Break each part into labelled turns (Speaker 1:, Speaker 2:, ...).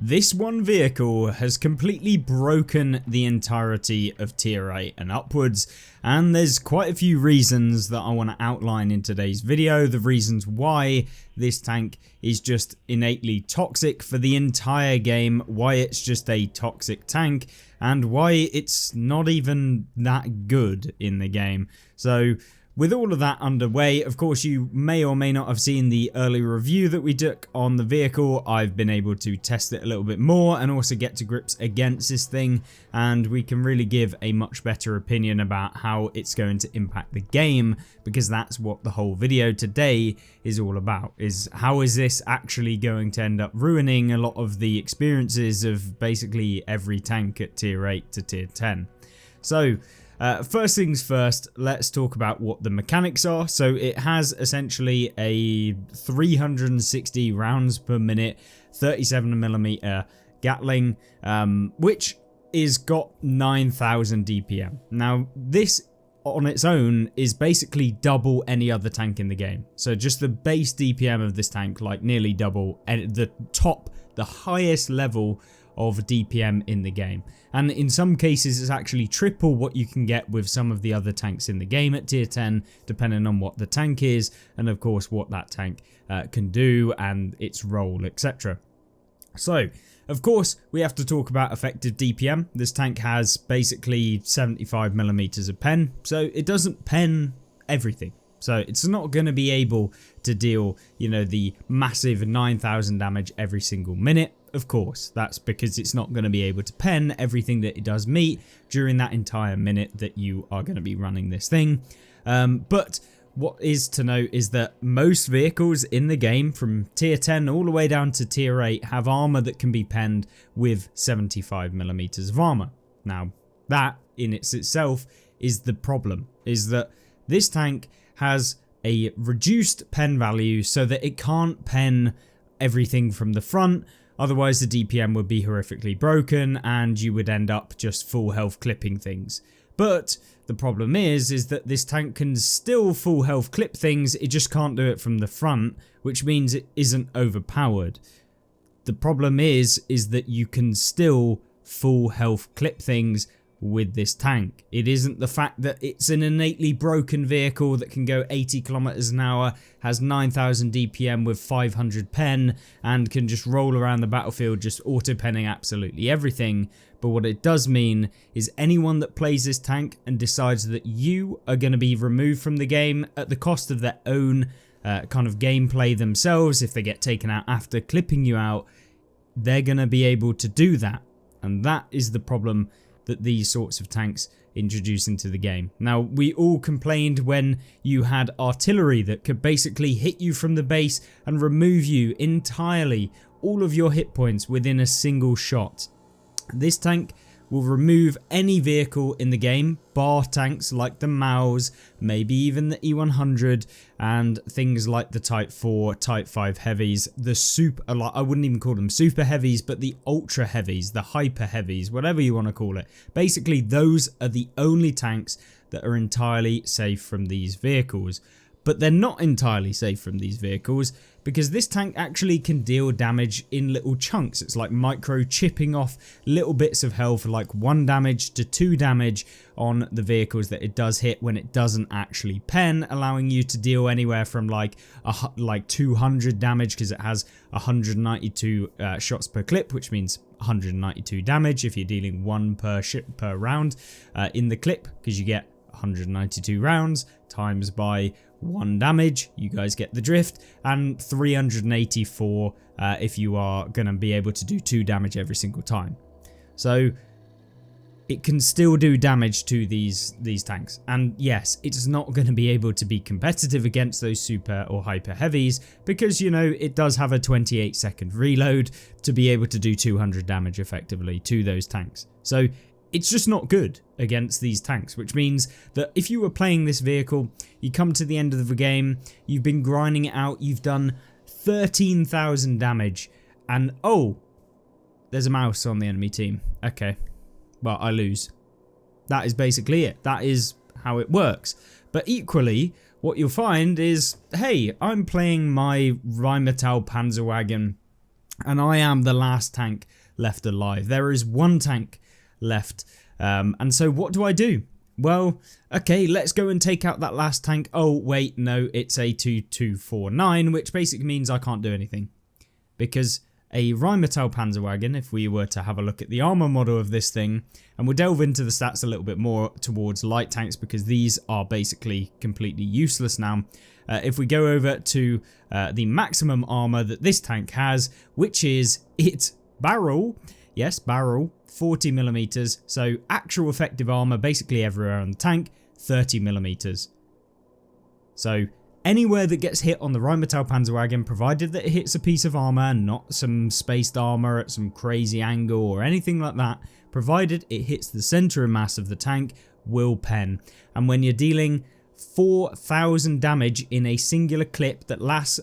Speaker 1: This one vehicle has completely broken the entirety of tier 8 and upwards, and there's quite a few reasons that I want to outline in today's video. The reasons why this tank is just innately toxic for the entire game, why it's just a toxic tank, and why it's not even that good in the game. So with all of that underway, of course you may or may not have seen the early review that we took on the vehicle. I've been able to test it a little bit more and also get to grips against this thing, and we can really give a much better opinion about how it's going to impact the game, because that's what the whole video today is all about, is how is this actually going to end up ruining a lot of the experiences of basically every tank at tier 8 to tier 10. So first things first, let's talk about what the mechanics are. So it has essentially a 360 rounds per minute 37mm Gatling, which is got 9,000 DPM. Now this on its own is basically double any other tank in the game. So just the base DPM of this tank, like nearly double, and the highest level of DPM in the game, and in some cases it's actually triple what you can get with some of the other tanks in the game at tier 10, depending on what the tank is and of course what that tank can do and its role, etc. So of course we have to talk about effective DPM. This tank has basically 75mm of pen, so it doesn't pen everything. So it's not going to be able to deal, you know, the massive 9,000 damage every single minute. Of course, that's because it's not going to be able to pen everything that it does meet during that entire minute that you are going to be running this thing. But what is to note is that most vehicles in the game from tier 10 all the way down to tier 8 have armor that can be penned with 75mm of armor. Now that in itself is the problem, is that this tank has a reduced pen value so that it can't pen everything from the front. Otherwise the DPM would be horrifically broken and you would end up just full health clipping things. But the problem is that this tank can still full health clip things, it just can't do it from the front, which means it isn't overpowered. The problem is that you can still full health clip things with this tank. It isn't the fact that it's an innately broken vehicle that can go 80 kilometers an hour, has 9,000 DPM with 500 pen and can just roll around the battlefield just auto penning absolutely everything. But what it does mean is anyone that plays this tank and decides that you are going to be removed from the game at the cost of their own kind of gameplay themselves, if they get taken out after clipping you out, they're going to be able to do that. And that is the problem that these sorts of tanks introduce into the game. Now, we all complained when you had artillery that could basically hit you from the base and remove you entirely, all of your hit points within a single shot. This tank will remove any vehicle in the game, bar tanks like the Maus, maybe even the E100, and things like the Type 4, Type 5 heavies, the super, I wouldn't even call them super heavies, but the ultra heavies, the hyper heavies, whatever you want to call it. Basically, those are the only tanks that are entirely safe from these vehicles. But they're not entirely safe from these vehicles because this tank actually can deal damage in little chunks. It's like micro chipping off little bits of health, like 1 damage to 2 damage on the vehicles that it does hit when it doesn't actually pen, allowing you to deal anywhere from like 200 damage because it has 192 shots per clip, which means 192 damage if you're dealing 1 per round in the clip, because you get 192 rounds times by 1 damage, you guys get the drift, and 384 if you are going to be able to do 2 damage every single time. So it can still do damage to these tanks, and yes, it's not going to be able to be competitive against those super or hyper heavies because, you know, it does have a 28-second reload to be able to do 200 damage effectively to those tanks. So it's just not good against these tanks, which means that if you were playing this vehicle, you come to the end of the game, you've been grinding it out, you've done 13,000 damage, and oh, there's a mouse on the enemy team. Okay, well, I lose. That is basically it. That is how it works. But equally, what you'll find is, hey, I'm playing my Rheinmetall Panzerwagen and I am the last tank left alive. There is one tank left, and so what do? Well, okay, let's go and take out that last tank. Oh wait, no, it's a 2249, which basically means I can't do anything, because a Rheinmetall Panzerwagen, if we were to have a look at the armor model of this thing, and we'll delve into the stats a little bit more towards light tanks, because these are basically completely useless now. If we go over to the maximum armor that this tank has, which is its barrel, yes, barrel, 40 millimeters, so actual effective armor basically everywhere on the tank, 30 millimeters. So anywhere that gets hit on the Rheinmetall Panzerwagen, provided that it hits a piece of armor, not some spaced armor at some crazy angle or anything like that, provided it hits the center of mass of the tank, will pen. And when you're dealing 4,000 damage in a singular clip that lasts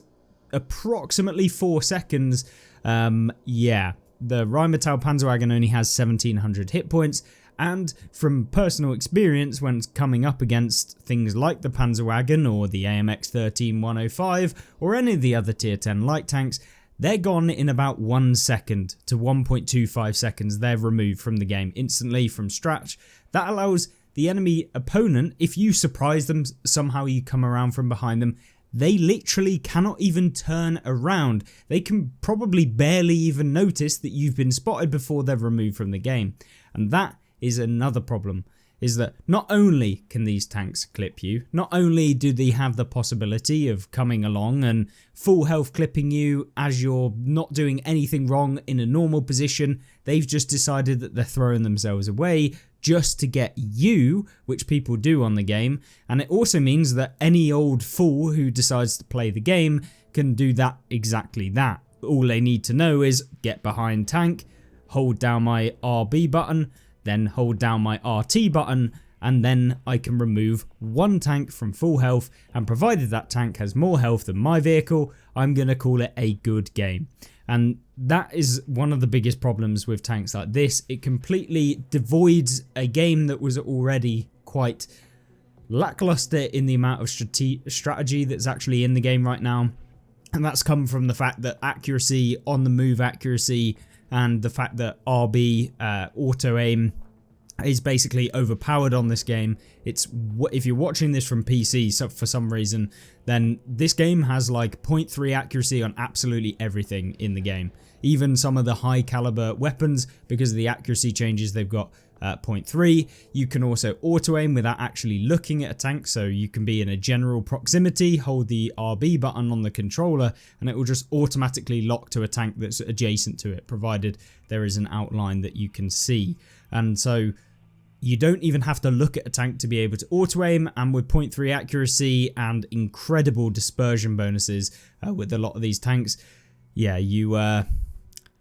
Speaker 1: approximately 4 seconds, yeah, the Rheinmetall Panzerwagen only has 1,700 hit points. And from personal experience, when coming up against things like the Panzerwagen or the AMX 13105 or any of the other tier 10 light tanks, they're gone in about 1 second to 1.25 seconds. They're removed from the game instantly from scratch. That allows the enemy opponent, if you surprise them, somehow you come around from behind them, they literally cannot even turn around. They can probably barely even notice that you've been spotted before they're removed from the game. And that is another problem, is that not only can these tanks clip you, not only do they have the possibility of coming along and full health clipping you as you're not doing anything wrong in a normal position, they've just decided that they're throwing themselves away just to get you, which people do on the game. And it also means that any old fool who decides to play the game can do that, exactly that. All they need to know is get behind tank, hold down my RB button, then hold down my RT button, and then I can remove one tank from full health, and provided that tank has more health than my vehicle, I'm going to call it a good game. And that is one of the biggest problems with tanks like this. It completely devoids a game that was already quite lackluster in the amount of strategy that's actually in the game right now. And that's come from the fact that accuracy, on the move accuracy, and the fact that RB auto aim is basically overpowered on this game. It's, if you're watching this from PC for some reason, then this game has like 0.3 accuracy on absolutely everything in the game. Even some of the high caliber weapons, because of the accuracy changes, they've got 0.3. You can also auto aim without actually looking at a tank, so you can be in a general proximity, hold the RB button on the controller, and it will just automatically lock to a tank that's adjacent to it, provided there is an outline that you can see. And so you don't even have to look at a tank to be able to auto aim, and with 0.3 accuracy and incredible dispersion bonuses with a lot of these tanks, yeah,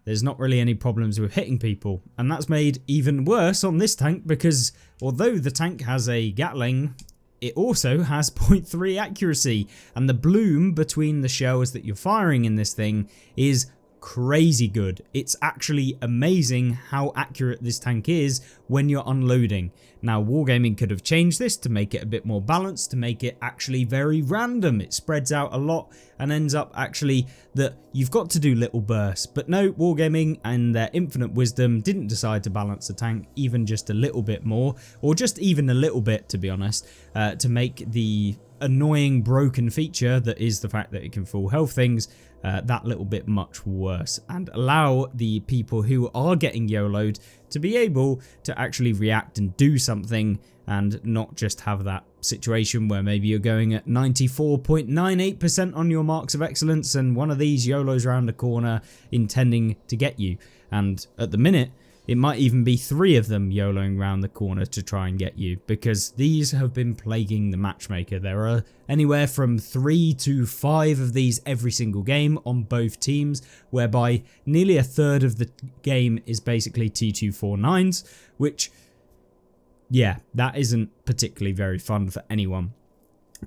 Speaker 1: there's not really any problems with hitting people. And that's made even worse on this tank, because although the tank has a Gatling, it also has 0.3 accuracy, and the bloom between the shells that you're firing in this thing is crazy good. It's actually amazing how accurate this tank is when you're unloading. Now, Wargaming could have changed this to make it a bit more balanced, to make it actually very random. It spreads out a lot and ends up actually that you've got to do little bursts. But no, Wargaming and their infinite wisdom didn't decide to balance the tank even just a little bit more, or just even a little bit, to be honest, to make the annoying broken feature that is the fact that it can full health things that little bit much worse, and allow the people who are getting YOLO'd to be able to actually react and do something, and not just have that situation where maybe you're going at 94.98% on your marks of excellence and one of these YOLOs around the corner intending to get you. And at the minute, it might even be 3 of them YOLOing around the corner to try and get you, because these have been plaguing the matchmaker. There are anywhere from 3 to 5 of these every single game on both teams, whereby nearly a third of the game is basically T249s, which, yeah, that isn't particularly very fun for anyone.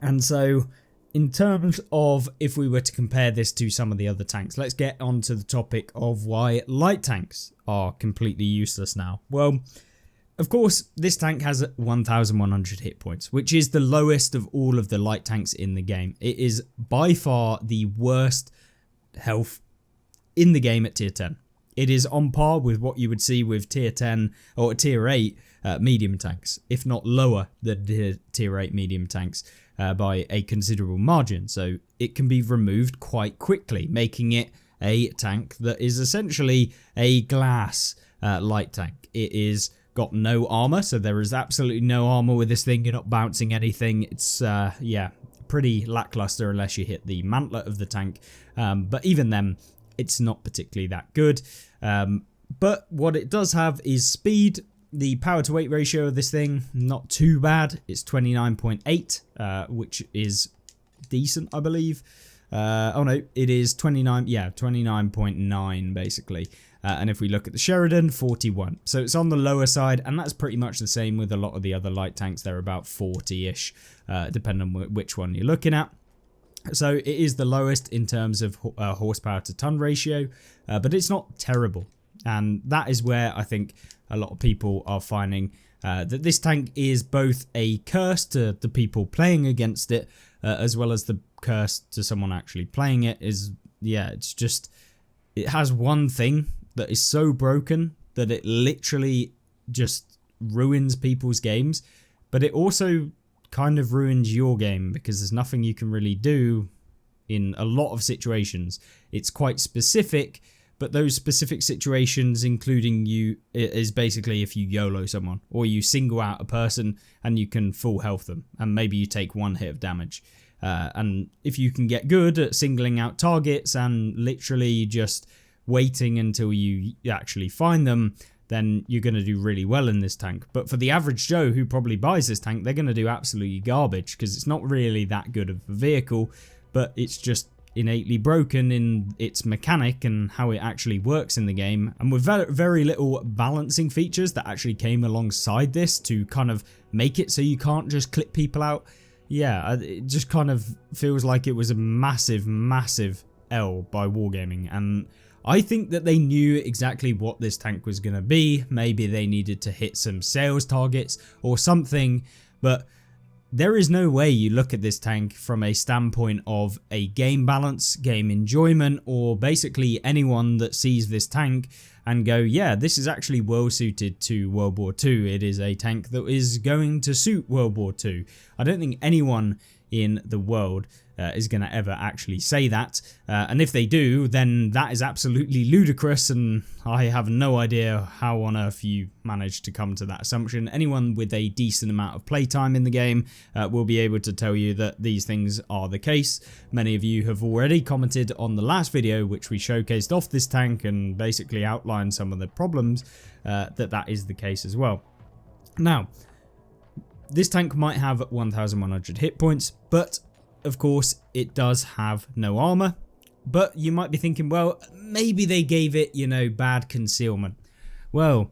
Speaker 1: And so, in terms of if we were to compare this to some of the other tanks, let's get on to the topic of why light tanks are completely useless now. Well, of course, this tank has 1,100 hit points, which is the lowest of all of the light tanks in the game. It is by far the worst health in the game at tier 10. It is on par with what you would see with tier 10 or tier 8 medium tanks, if not lower than tier 8 medium tanks by a considerable margin. So it can be removed quite quickly, making it a tank that is essentially a glass light tank. It is got no armor, so there is absolutely no armor with this thing. You're not bouncing anything. It's yeah, pretty lackluster unless you hit the mantler of the tank, but even then it's not particularly that good. But what it does have is speed. The power to weight ratio of this thing, not too bad. It's 29.8, which is decent, I believe. Oh no, it is 29, yeah, 29.9 basically. And if we look at the Sheridan, 41. So it's on the lower side, and that's pretty much the same with a lot of the other light tanks. They're about 40-ish, depending on which one you're looking at. So it is the lowest in terms of horsepower to ton ratio, but it's not terrible. And that is where I think a lot of people are finding that this tank is both a curse to the people playing against it, as well as the curse to someone actually playing it. Is, yeah, it's just, it has one thing that is so broken that it literally just ruins people's games, but it also kind of ruins your game because there's nothing you can really do in a lot of situations. It's quite specific, but those specific situations, including you, is basically if you YOLO someone or you single out a person and you can full health them and maybe you take one hit of damage. And if you can get good at singling out targets and literally just waiting until you actually find them, then you're going to do really well in this tank. But for the average Joe who probably buys this tank, they're going to do absolutely garbage because it's not really that good of a vehicle, but it's just innately broken in its mechanic and how it actually works in the game, and with very little balancing features that actually came alongside this to kind of make it so you can't just clip people out. Yeah, it just kind of feels like it was a massive L by Wargaming, and I think that they knew exactly what this tank was going to be. Maybe they needed to hit some sales targets or something, but there is no way you look at this tank from a standpoint of a game balance, game enjoyment, or basically anyone that sees this tank and go, yeah, this is actually well suited to World War II. It is a tank that is going to suit World War II. I don't think anyone in the world is going to ever actually say that, and if they do, then that is absolutely ludicrous, and I have no idea how on earth you managed to come to that assumption. Anyone with a decent amount of playtime in the game will be able to tell you that these things are the case. Many of you have already commented on the last video, which we showcased off this tank and basically outlined some of the problems, that is the case as well. Now, this tank might have 1,100 hit points, but of course it does have no armor. But you might be thinking, well, maybe they gave it, you know, bad concealment. Well,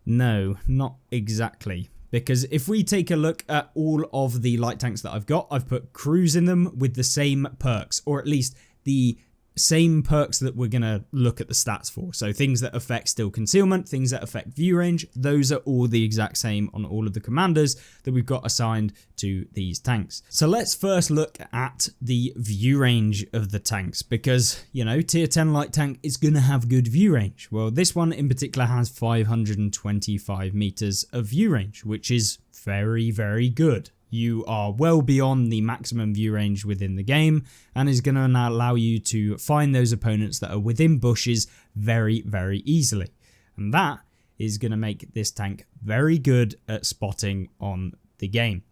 Speaker 1: no, not exactly. Because if we take a look at all of the light tanks that I've put crews in them with the same perks, or at least the same perks that we're going to look at the stats for. So things that affect still concealment, things that affect view range, those are all the exact same on all of the commanders that we've got assigned to these tanks. So let's first look at the view range of the tanks, because, you know, tier 10 light tank is going to have good view range. Well, this one in particular has 525 meters of view range, which is very good. You are well beyond the maximum view range within the game, and is going to allow you to find those opponents that are within bushes very easily. And that is going to make this tank very good at spotting on the game.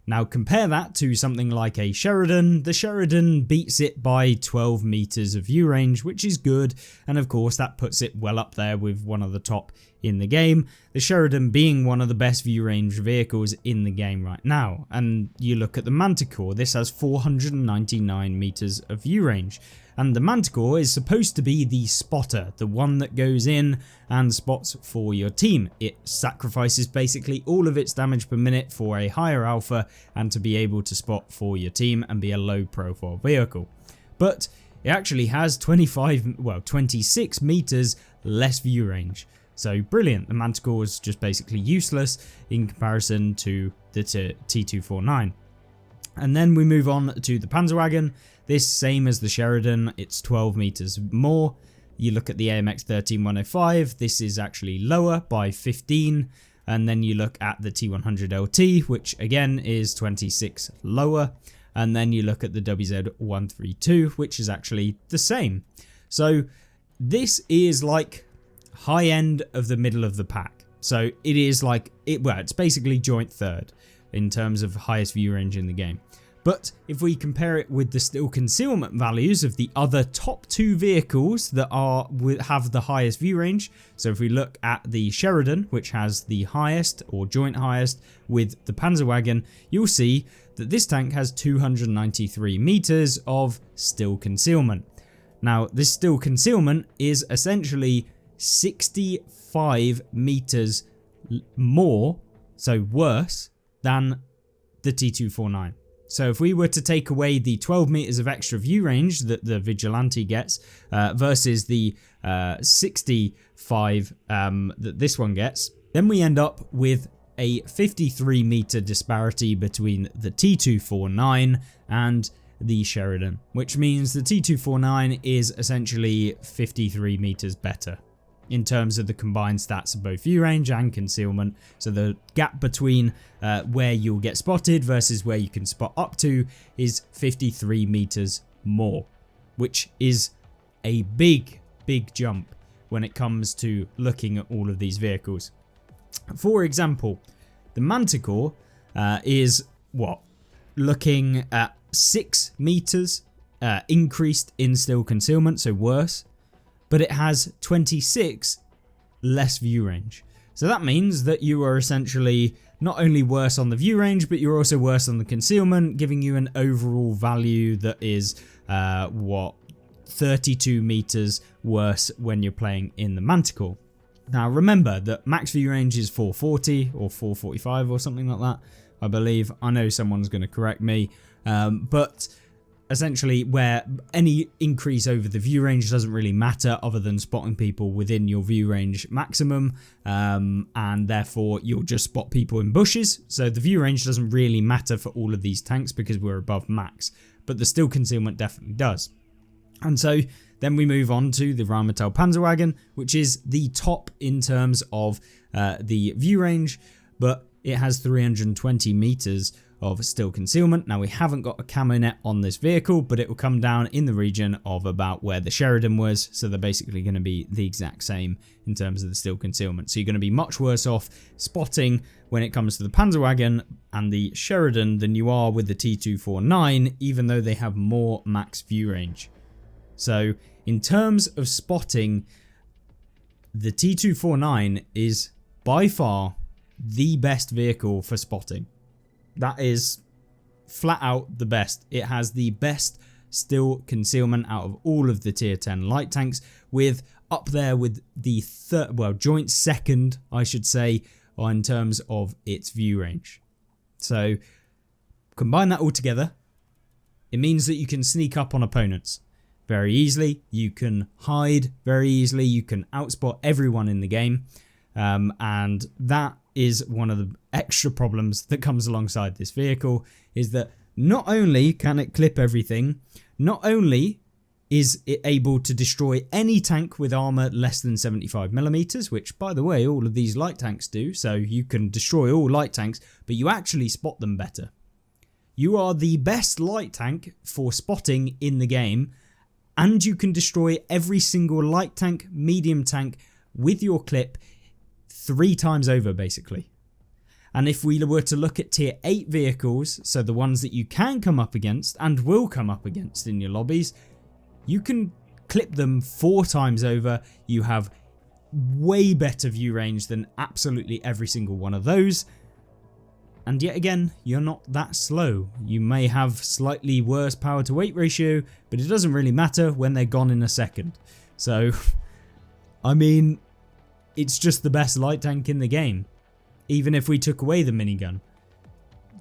Speaker 1: Now compare that to something like a Sheridan. The Sheridan beats it by 12 meters of view range, which is good, and of course that puts it well up there with one of the top in the game, the Sheridan being one of the best view range vehicles in the game right now. And you look at the Manticore, this has 499 meters of view range, and the Manticore is supposed to be the spotter, the one that goes in and spots for your team. It sacrifices basically all of its damage per minute for a higher alpha and to be able to spot for your team and be a low profile vehicle. But it actually has 26 meters less view range. So brilliant, the Manticore is just basically useless in comparison to the T249. And then we move on to the Panzerwagen. This, same as the Sheridan, it's 12 meters more. You look at the AMX 13105, this is actually lower by 15. And then you look at the T100 LT, which again is 26 lower. And then you look at the WZ132, which is actually the same. So this is like high end of the middle of the pack. So it is like, it's basically joint third in terms of highest view range in the game. But if we compare it with the still concealment values of the other top two vehicles that have the highest view range, so if we look at the Sheridan, which has the highest or joint highest with the Panzerwagen, you'll see that this tank has 293 meters of still concealment. Now, this still concealment is essentially 65 meters more, so worse, than the T249. So if we were to take away the 12 meters of extra view range that the Vigilante gets versus the 65 that this one gets, then we end up with a 53 meter disparity between the T249 and the Sheridan, which means the T249 is essentially 53 meters better in terms of the combined stats of both view range and concealment. So the gap between where you'll get spotted versus where you can spot up to is 53 meters more, which is a big jump when it comes to looking at all of these vehicles. For example, the Manticore is looking at 6 meters increased in still concealment, so worse, but it has 26 less view range. So that means that you are essentially not only worse on the view range, but you're also worse on the concealment, giving you an overall value that is 32 meters worse when you're playing in the Manticore. Now remember that max view range is 440 or 445 or something like that, I believe. I know someone's going to correct me, but essentially where any increase over the view range doesn't really matter other than spotting people within your view range maximum, and therefore you'll just spot people in bushes. So the view range doesn't really matter for all of these tanks because we're above max, but the still concealment definitely does. And so then we move on to the Rheinmetall Panzerwagen, which is the top in terms of the view range, but it has 320 meters of still concealment. Now we haven't got a camo net on this vehicle, but it will come down in the region of about where the Sheridan was. So they're basically going to be the exact same in terms of the still concealment. So you're going to be much worse off spotting when it comes to the Panzerwagen and the Sheridan than you are with the T249, even though they have more max view range. So in terms of spotting, the T249 is by far the best vehicle for spotting. That is flat out the best. It has the best still concealment out of all of the tier 10 light tanks, with up there with the joint second, I should say, in terms of its view range. So combine that all together, it means that you can sneak up on opponents very easily. You can hide very easily. You can outspot everyone in the game. And that is one of the extra problems that comes alongside this vehicle, is that not only can it clip everything, not only is it able to destroy any tank with armor less than 75mm, which by the way all of these light tanks do, so you can destroy all light tanks, but you actually spot them better. You are the best light tank for spotting in the game, and you can destroy every single light tank, medium tank with your clip 3 times over basically. And if we were to look at tier 8 vehicles, so the ones that you can come up against and will come up against in your lobbies, you can clip them 4 times over. You have way better view range than absolutely every single one of those. And yet again, you're not that slow. You may have slightly worse power to weight ratio, but it doesn't really matter when they're gone in a second. So, I mean, it's just the best light tank in the game. Even if we took away the minigun.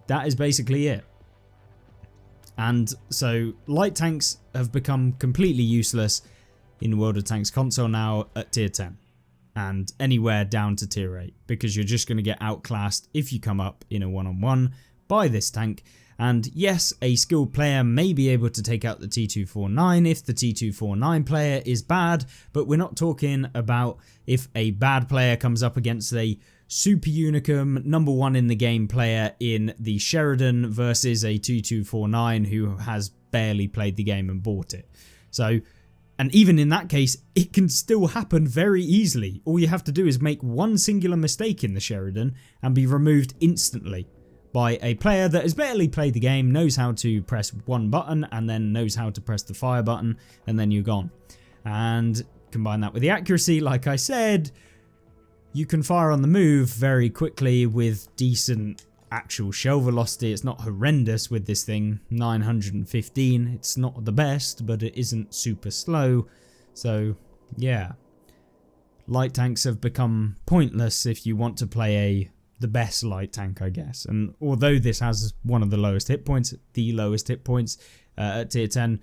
Speaker 1: That is basically it. And so light tanks have become completely useless in World of Tanks console now at tier 10. And anywhere down to tier 8. Because you're just going to get outclassed if you come up in a one-on-one by this tank. And yes, a skilled player may be able to take out the T249 if the T249 player is bad, but we're not talking about if a bad player comes up against a super unicum #1 in the game player in the Sheridan versus a 2249 who has barely played the game and bought it. So, and even in that case, it can still happen very easily. All you have to do is make one singular mistake in the Sheridan and be removed instantly by a player that has barely played the game, knows how to press one button and then knows how to press the fire button, and then you're gone. And combine that with the accuracy, like I said, you can fire on the move very quickly with decent actual shell velocity. It's not horrendous with this thing, 915. It's not the best, but it isn't super slow. So yeah, light tanks have become pointless if you want to play the best light tank, I guess. And although this has one of the lowest hit points, at tier 10,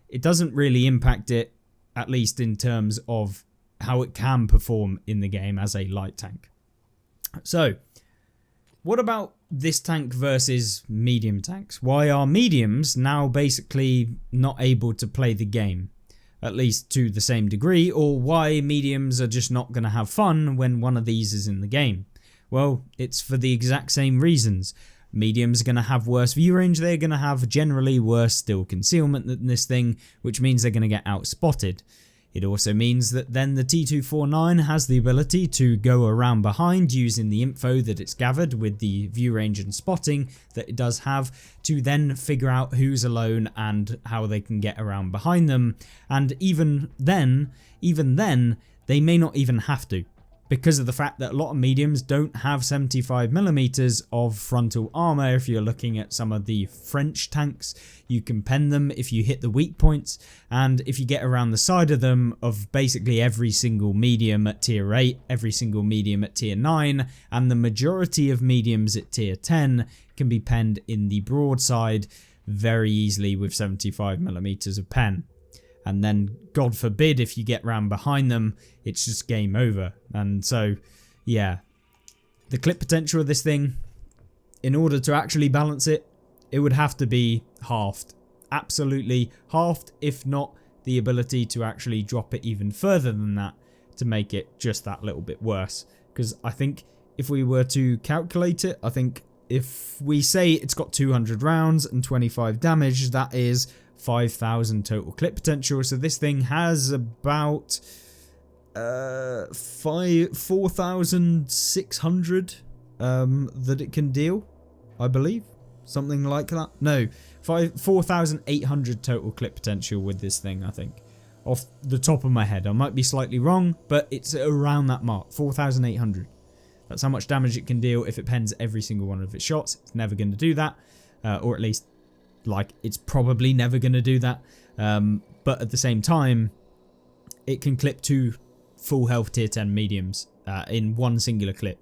Speaker 1: it doesn't really impact it, at least in terms of how it can perform in the game as a light tank. So what about this tank versus medium tanks? Why are mediums now basically not able to play the game, at least to the same degree, or why mediums are just not going to have fun when one of these is in the game? Well, it's for the exact same reasons. Mediums are going to have worse view range, they're going to have generally worse still concealment than this thing, which means they're going to get outspotted. It also means that then the T249 has the ability to go around behind using the info that it's gathered with the view range and spotting that it does have to then figure out who's alone and how they can get around behind them. And even then, they may not even have to, because of the fact that a lot of mediums don't have 75mm of frontal armor. If you're looking at some of the French tanks, you can pen them if you hit the weak points, and if you get around the side of them of basically every single medium at tier 8, every single medium at tier 9, and the majority of mediums at tier 10 can be penned in the broadside very easily with 75mm of pen. And then, God forbid, if you get round behind them, it's just game over. And so, yeah, the clip potential of this thing, in order to actually balance it, it would have to be halved. Absolutely halved, if not the ability to actually drop it even further than that to make it just that little bit worse. Because I think if we were to calculate it, I think if we say it's got 200 rounds and 25 damage, that is 5,000 total clip potential. So this thing has about 4,600 that it can deal, I believe, something like that. No, 4,800 total clip potential with this thing, I think, off the top of my head. I might be slightly wrong, but it's around that mark, 4,800. That's how much damage it can deal if it pens every single one of its shots. It's never going to do that, or at least, like, it's probably never going to do that. But at the same time, it can clip 2 full health tier 10 mediums in one singular clip.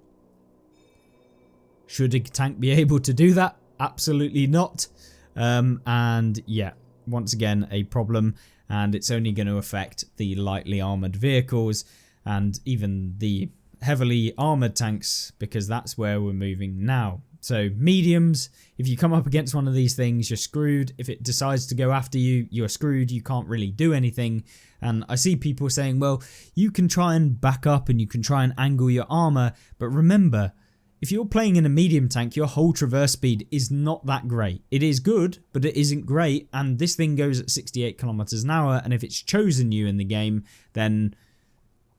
Speaker 1: Should a tank be able to do that? Absolutely not. And yeah, once again, a problem. And it's only going to affect the lightly armoured vehicles and even the heavily armoured tanks, because that's where we're moving now. So mediums, if you come up against one of these things, you're screwed. If it decides to go after you, you're screwed. You can't really do anything. And I see people saying, well, you can try and back up and you can try and angle your armor. But remember, if you're playing in a medium tank, your whole traverse speed is not that great. It is good, but it isn't great. And this thing goes at 68 kilometers an hour. And if it's chosen you in the game, then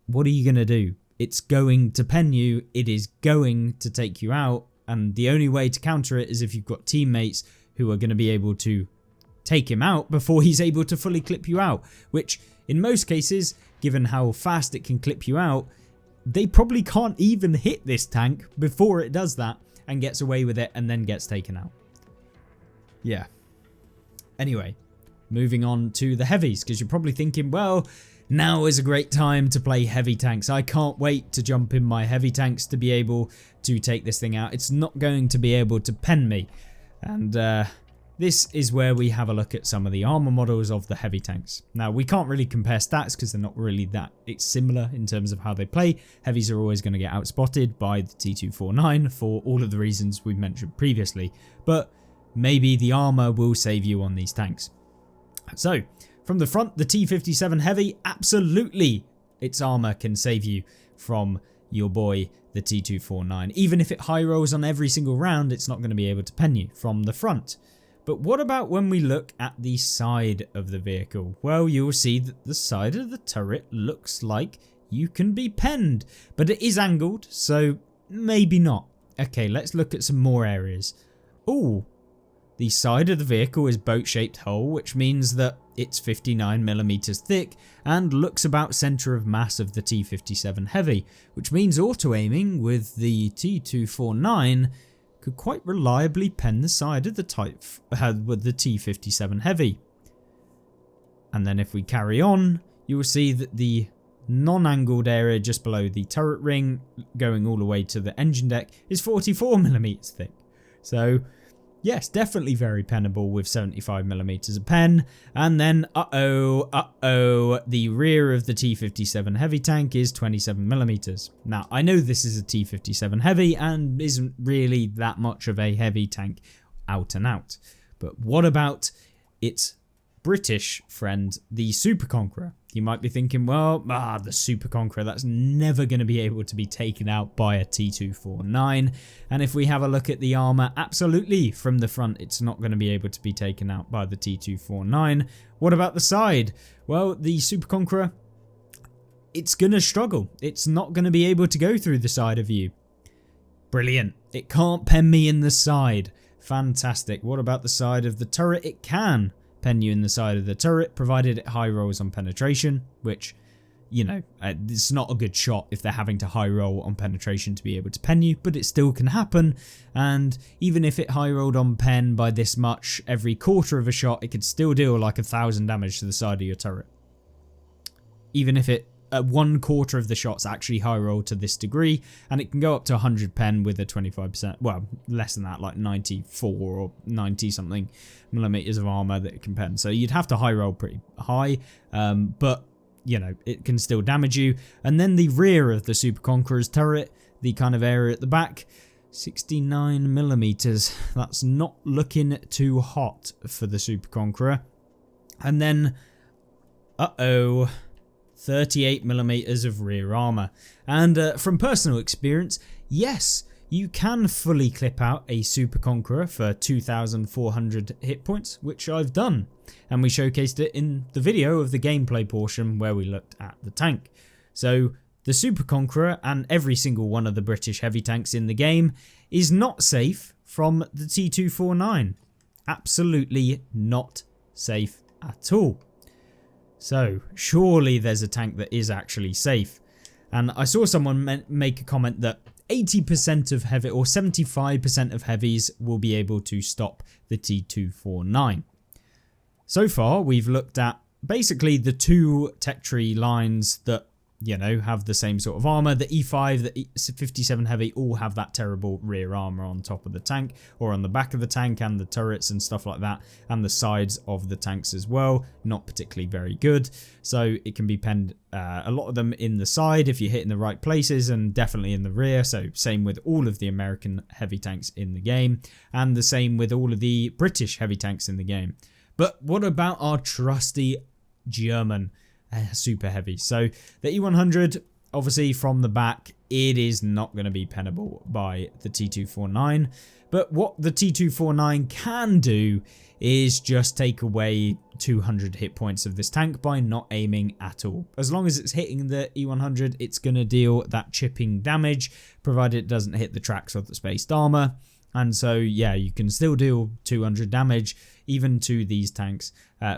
Speaker 1: what are you going to do? It's going to pen you. It is going to take you out. And the only way to counter it is if you've got teammates who are going to be able to take him out before he's able to fully clip you out. Which, in most cases, given how fast it can clip you out, they probably can't even hit this tank before it does that and gets away with it and then gets taken out. Yeah. Anyway, moving on to the heavies, because you're probably thinking, well, now is a great time to play heavy tanks. I can't wait to jump in my heavy tanks to be able to take this thing out. It's not going to be able to pen me. And this is where we have a look at some of the armor models of the heavy tanks. Now, we can't really compare stats because they're not really that similar in terms of how they play. Heavies are always going to get outspotted by the T249 for all of the reasons we've mentioned previously. But maybe the armor will save you on these tanks. So from the front, the T-57 Heavy, absolutely its armor can save you from your boy the T-249. Even if it high rolls on every single round, it's not going to be able to pen you from the front. But what about when we look at the side of the vehicle? Well, you'll see that the side of the turret looks like you can be penned, but it is angled, so maybe not. Okay, let's look at some more areas. Ooh, the side of the vehicle is boat-shaped hull, which means that it's 59mm thick and looks about centre of mass of the T-57 Heavy, which means auto-aiming with the T-249 could quite reliably pen the side of the with the T-57 Heavy. And then if we carry on, you will see that the non-angled area just below the turret ring, going all the way to the engine deck, is 44mm thick. So yes, definitely very pennable with 75mm of pen. And then, the rear of the T-57 Heavy tank is 27mm. Now, I know this is a T-57 Heavy and isn't really that much of a heavy tank out and out. But what about its British friend, the Super Conqueror? You might be thinking, well, the Super Conqueror, that's never going to be able to be taken out by a T-249. And if we have a look at the armor, absolutely, from the front, it's not going to be able to be taken out by the T-249. What about the side? Well, the Super Conqueror, it's going to struggle. It's not going to be able to go through the side of you. Brilliant. It can't pen me in the side. Fantastic. What about the side of the turret? It can pen you in the side of the turret, provided it high rolls on penetration, which, you know, it's not a good shot if they're having to high roll on penetration to be able to pen you, but it still can happen. And even if it high rolled on pen by this much every quarter of a shot, it could still deal like 1,000 damage to the side of your turret. Even if it at 1/4 of the shots actually high roll to this degree, and it can go up to 100 pen with a 25%, well, less than that, like 94 or 90 something millimeters of armor that it can pen. So you'd have to high roll pretty high, but you know, it can still damage you. And then the rear of the Super Conqueror's turret, the kind of area at the back, 69mm. That's not looking too hot for the Super Conqueror. And then, 38mm of rear armor. And from personal experience, yes, you can fully clip out a Super Conqueror for 2,400 hit points, which I've done. And we showcased it in the video of the gameplay portion where we looked at the tank. So the Super Conqueror and every single one of the British heavy tanks in the game is not safe from the T-249. Absolutely not safe at all. So surely there's a tank that is actually safe. And I saw someone make a comment that 80% of heavy or 75% of heavies will be able to stop the T-249. So far we've looked at basically the two tech tree lines that, you know, have the same sort of armor. The E5, the E57 Heavy all have that terrible rear armor on top of the tank, or on the back of the tank, and the turrets and stuff like that, and the sides of the tanks as well. Not particularly very good. So it can be penned, a lot of them in the side if you hit in the right places, and definitely in the rear. So same with all of the American heavy tanks in the game, and the same with all of the British heavy tanks in the game. But what about our trusty German super heavy? So the E100, obviously from the back, it is not going to be pennable by the T-249. But what the T-249 can do is just take away 200 hit points of this tank by not aiming at all. As long as it's hitting the E100, it's going to deal that chipping damage, provided it doesn't hit the tracks or the spaced armor. And so, yeah, you can still deal 200 damage even to these tanks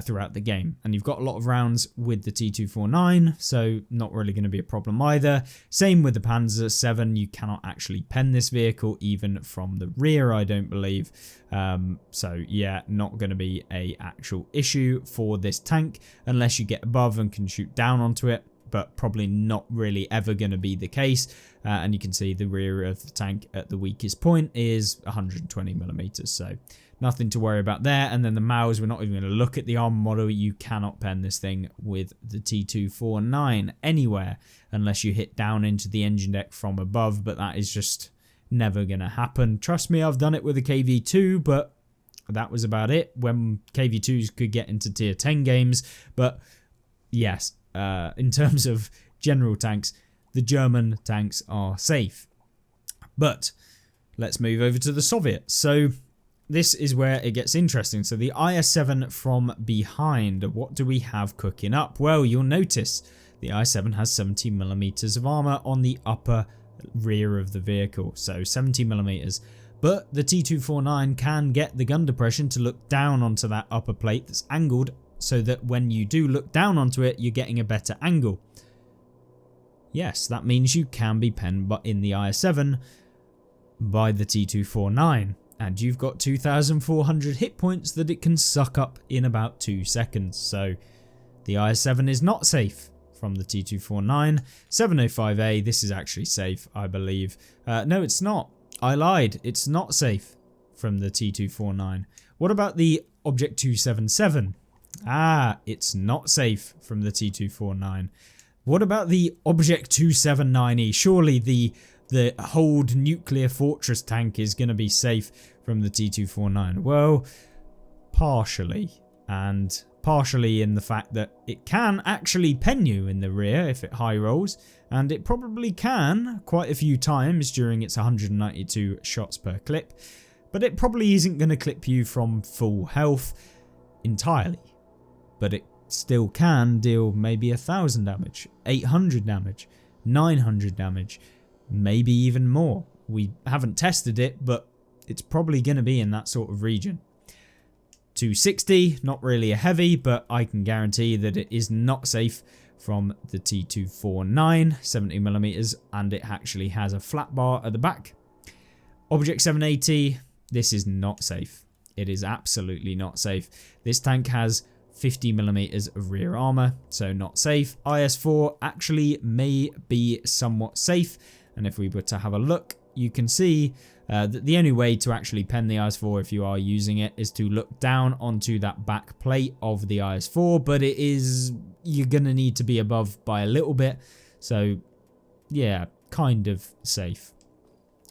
Speaker 1: throughout the game. And you've got a lot of rounds with the T-249, so not really going to be a problem either. Same with the Panzer 7. You cannot actually pen this vehicle even from the rear, I don't believe. So, yeah, not going to be a actual issue for this tank unless you get above and can shoot down onto it. But probably not really ever going to be the case. And you can see the rear of the tank at the weakest point is 120mm. So nothing to worry about there. And then the MAUs, we're not even going to look at the armor model. You cannot pen this thing with the T-249 anywhere unless you hit down into the engine deck from above. But that is just never going to happen. Trust me, I've done it with a KV2, but that was about it when KV2s could get into tier 10 games. But yes, in terms of general tanks, the German tanks are safe. But let's move over to the Soviets. So this is where it gets interesting. So the IS-7 from behind, what do we have cooking up? Well, you'll notice the IS-7 has 70mm of armor on the upper rear of the vehicle, so 70mm. But the T249 can get the gun depression to look down onto that upper plate that's angled, so that when you do look down onto it, you're getting a better angle. Yes, that means you can be penned in the IS-7 by the T249. And you've got 2,400 hit points that it can suck up in about 2 seconds. So the IS-7 is not safe from the T249. 705A, this is actually safe, I believe. No, it's not. I lied. It's not safe from the T249. What about the Object 277? It's not safe from the T249. What about the Object 279E? Surely the Hold nuclear fortress tank is going to be safe from the T249. Well, partially, and partially in the fact that it can actually pen you in the rear if it high rolls, and it probably can quite a few times during its 192 shots per clip, but it probably isn't going to clip you from full health entirely. But it still can deal maybe 1,000 damage, 800 damage, 900 damage, maybe even more. We haven't tested it, but it's probably going to be in that sort of region. 260, not really a heavy, but I can guarantee that it is not safe from the T249, 70mm, and it actually has a flat bar at the back. Object 780, this is not safe. It is absolutely not safe. This tank has 50mm of rear armor, so not safe. IS-4 actually may be somewhat safe. And if we were to have a look, you can see that the only way to actually pen the IS-4 if you are using it is to look down onto that back plate of the IS-4, but you're going to need to be above by a little bit. So yeah, kind of safe.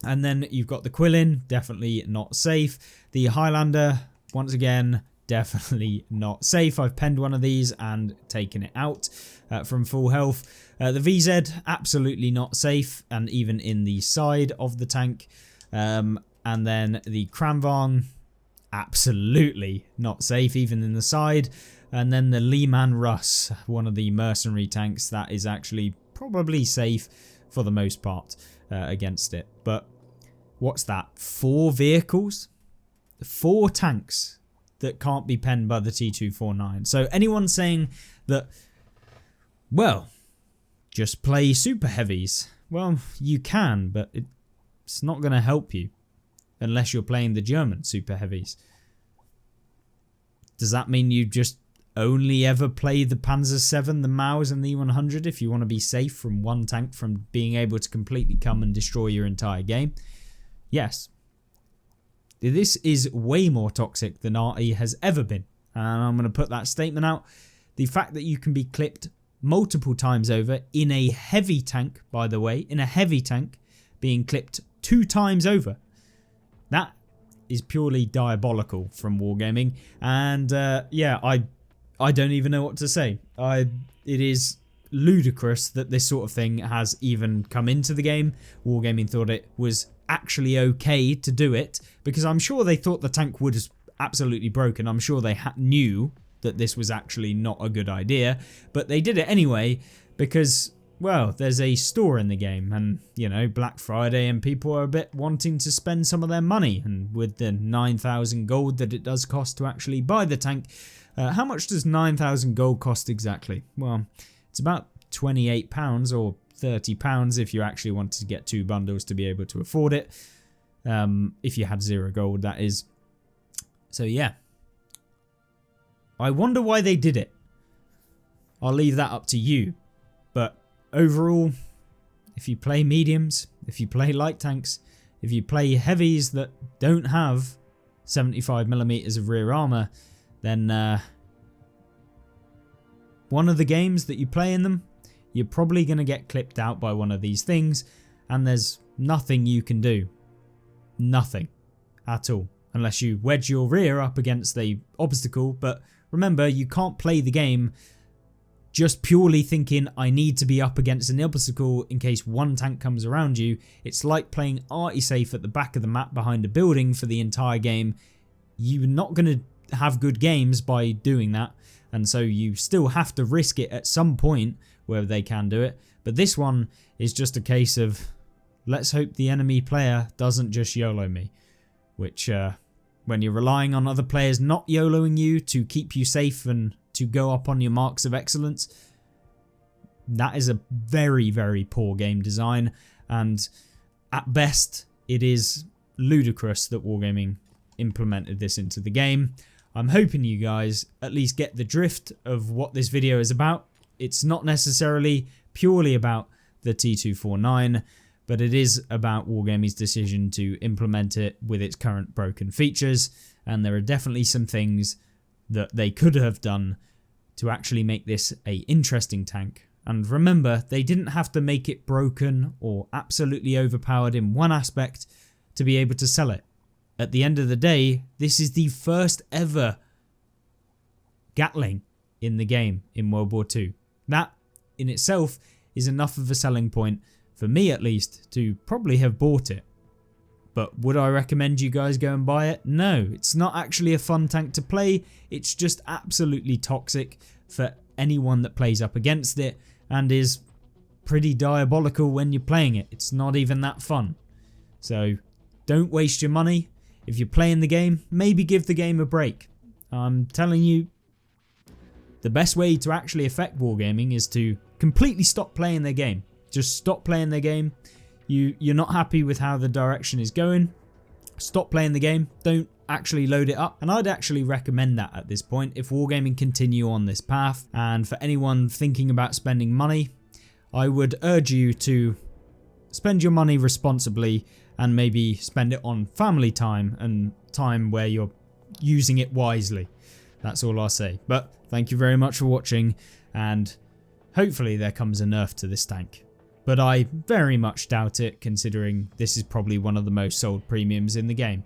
Speaker 1: And then you've got the Quillin, definitely not safe. The Highlander, once again, definitely not safe. I've penned one of these and taken it out from full health. The VZ, absolutely not safe, and even in the side of the tank. And then the Kranvang, absolutely not safe, even in the side. And then the Lehman Russ, one of the mercenary tanks that is actually probably safe for the most part against it. But what's that? 4 vehicles? 4 tanks that can't be penned by the T249. So anyone saying that, well, just play super heavies. Well, you can, but it's not going to help you unless you're playing the German super heavies. Does that mean you just only ever play the Panzer 7, the Maus and the E100 if you want to be safe from one tank from being able to completely come and destroy your entire game? Yes. This is way more toxic than RE has ever been. And I'm going to put that statement out. The fact that you can be clipped multiple times over in a heavy tank, by the way, in a heavy tank, being clipped 2 times over. That is purely diabolical from Wargaming. And yeah, I don't even know what to say. It is ludicrous that this sort of thing has even come into the game. Wargaming thought it was actually okay to do it, because I'm sure they thought the tank was absolutely broken. I'm sure they knew that this was actually not a good idea, but they did it anyway because, well, there's a store in the game, and, you know, Black Friday, and people are a bit wanting to spend some of their money, and with the 9,000 gold that it does cost to actually buy the tank, how much does 9,000 gold cost exactly? Well, it's about £28 or £30 if you actually wanted to get 2 bundles to be able to afford it, if you had 0 gold, that is. So yeah, I wonder why they did it. I'll leave that up to you. But overall, if you play mediums, if you play light tanks, if you play heavies that don't have 75mm of rear armor, then one of the games that you play in them, you're probably going to get clipped out by one of these things, and there's nothing you can do. Nothing at all. unless you wedge your rear up against the obstacle. But remember, you can't play the game just purely thinking I need to be up against an obstacle in case one tank comes around you. It's like playing arty safe at the back of the map behind a building for the entire game. You're not going to have good games by doing that, and so you still have to risk it at some point where they can do it. But this one is just a case of let's hope the enemy player doesn't just YOLO me, which when you're relying on other players not YOLOing you to keep you safe and to go up on your marks of excellence, that is a very, very poor game design, and at best it is ludicrous that Wargaming implemented this into the game. I'm hoping you guys at least get the drift of what this video is about. It's not necessarily purely about the T249, but it is about Wargaming's decision to implement it with its current broken features, and there are definitely some things that they could have done to actually make this a interesting tank. And remember, they didn't have to make it broken or absolutely overpowered in one aspect to be able to sell it. At the end of the day, this is the first ever Gatling in the game in World War II. That in itself is enough of a selling point, for me at least, to probably have bought it. But would I recommend you guys go and buy it? No, it's not actually a fun tank to play. It's just absolutely toxic for anyone that plays up against it, and is pretty diabolical when you're playing it. It's not even that fun. So don't waste your money. If you're playing the game, maybe give the game a break. I'm telling you, the best way to actually affect Wargaming is to completely stop playing their game. Just stop playing their game. You're not happy with how the direction is going, stop playing the game, don't actually load it up. And I'd actually recommend that at this point if Wargaming continue on this path. And for anyone thinking about spending money, I would urge you to spend your money responsibly and maybe spend it on family time and time where you're using it wisely. That's all I'll say. But thank you very much for watching, and hopefully there comes a nerf to this tank. But I very much doubt it, considering this is probably one of the most sold premiums in the game.